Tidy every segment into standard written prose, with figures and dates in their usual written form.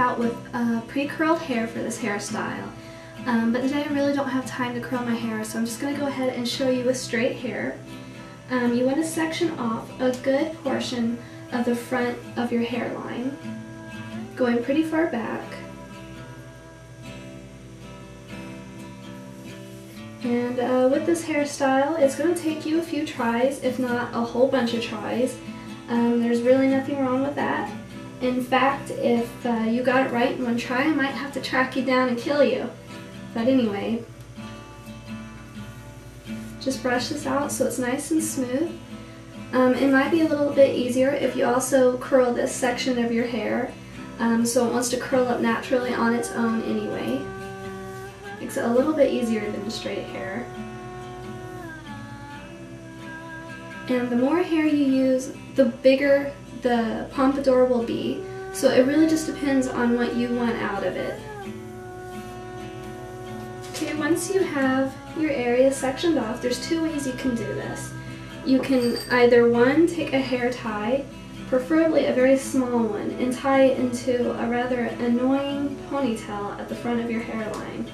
out with pre-curled hair for this hairstyle. But today I really don't have time to curl my hair, so I'm just going to go ahead and show you with straight hair. You want to section off a good portion of the front of your hairline, going pretty far back. And with this hairstyle, it's going to take you a few tries, if not a whole bunch of tries. There's really nothing wrong with that. In fact, if you got it right in one try, I might have to track you down and kill you. But anyway, just brush this out so it's nice and smooth. It might be a little bit easier if you also curl this section of your hair, so it wants to curl up naturally on its own anyway. Makes it a little bit easier than straight hair. And the more hair you use, the bigger the pompadour will be, so it really just depends on what you want out of it. Okay, once you have your area sectioned off, there's two ways you can do this. You can either, one, take a hair tie, preferably a very small one, and tie it into a rather annoying ponytail at the front of your hairline.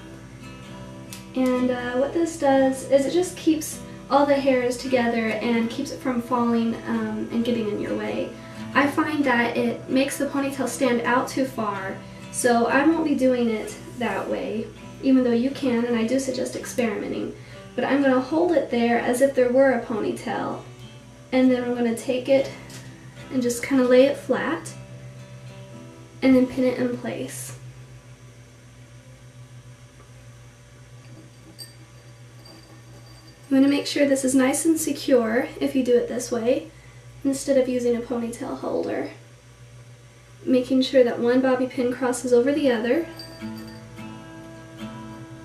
And what this does is it just keeps all the hairs together and keeps it from falling and getting in your way. I find that it makes the ponytail stand out too far, so I won't be doing it that way, even though you can, and I do suggest experimenting. But I'm going to hold it there as if there were a ponytail, and then I'm going to take it and just kind of lay it flat, and then pin it in place. You want to make sure this is nice and secure if you do it this way, instead of using a ponytail holder. Making sure that one bobby pin crosses over the other.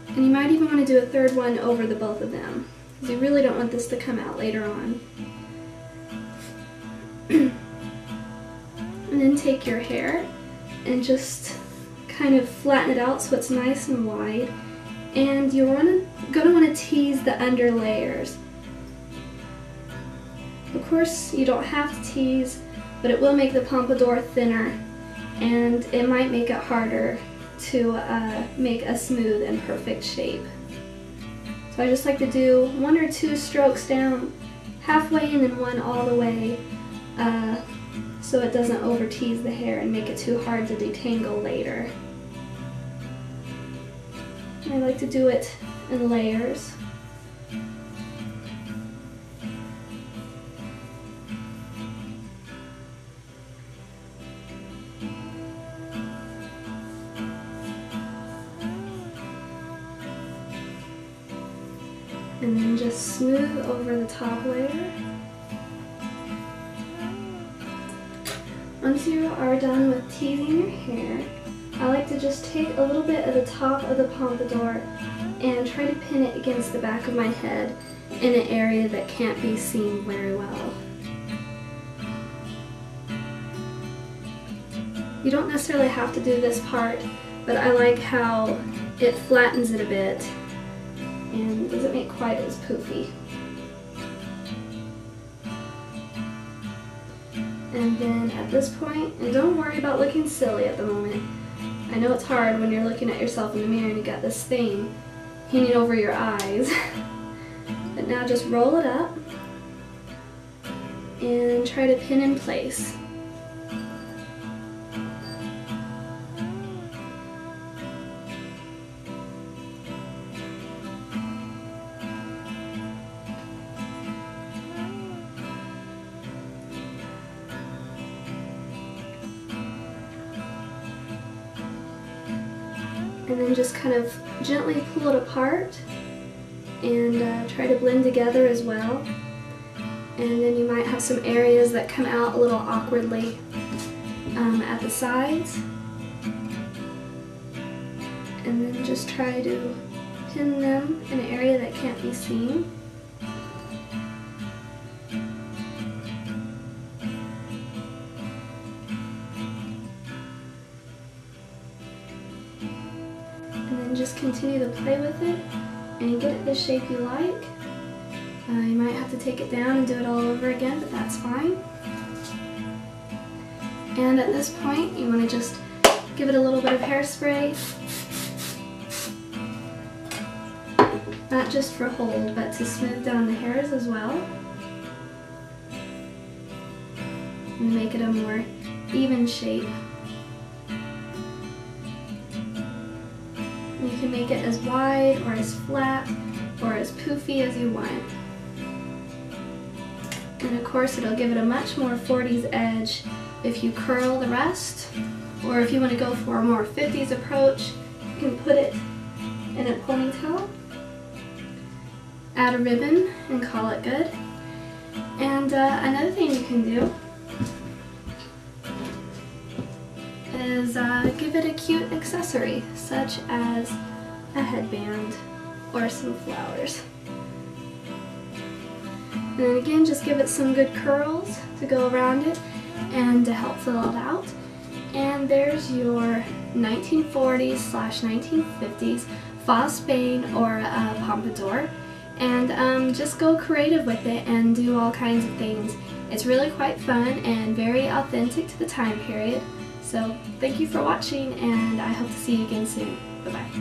And you might even want to do a third one over the both of them, because you really don't want this to come out later on. And then take your hair and just kind of flatten it out so it's nice and wide. And you're going to want to tease the under layers. Of course, you don't have to tease, but it will make the pompadour thinner, and it might make it harder to make a smooth and perfect shape. So I just like to do one or two strokes down halfway and then one all the way, so it doesn't over tease the hair and make it too hard to detangle later. I like to do it in layers. And then just smooth over the top layer. Once you are done with teasing your hair, I like to just take a little bit of the top of the pompadour and try to pin it against the back of my head in an area that can't be seen very well. You don't necessarily have to do this part, but I like how it flattens it a bit and doesn't make quite as poofy. And then at this point, and don't worry about looking silly at the moment. I know it's hard when you're looking at yourself in the mirror and you got this thing hanging over your eyes. But now just roll it up and try to pin in place. And then just kind of gently pull it apart and try to blend together as well. And then you might have some areas that come out a little awkwardly at the sides. And then just try to pin them in an area that can't be seen. Just continue to play with it and get it the shape you like. You might have to take it down and do it all over again, but that's fine. And at this point, you want to just Give it a little bit of hairspray. Not just for hold, but to smooth down the hairs as well. And make it a more even shape. You can make it as wide or as flat or as poofy as you want. And of course it'll give it a much more 40s edge if you curl the rest, or if you want to go for a more 50s approach, you can put it in a ponytail, add a ribbon, and call it good. And another thing you can do is give it a cute accessory, such as a headband or some flowers. And then again, just give it some good curls to go around it and to help fill it out. And there's your 1940s/1950s faux Spain or Pompadour. And just go creative with it and do all kinds of things. It's really quite fun and very authentic to the time period. So thank you for watching, and I hope to see you again soon. Bye-bye.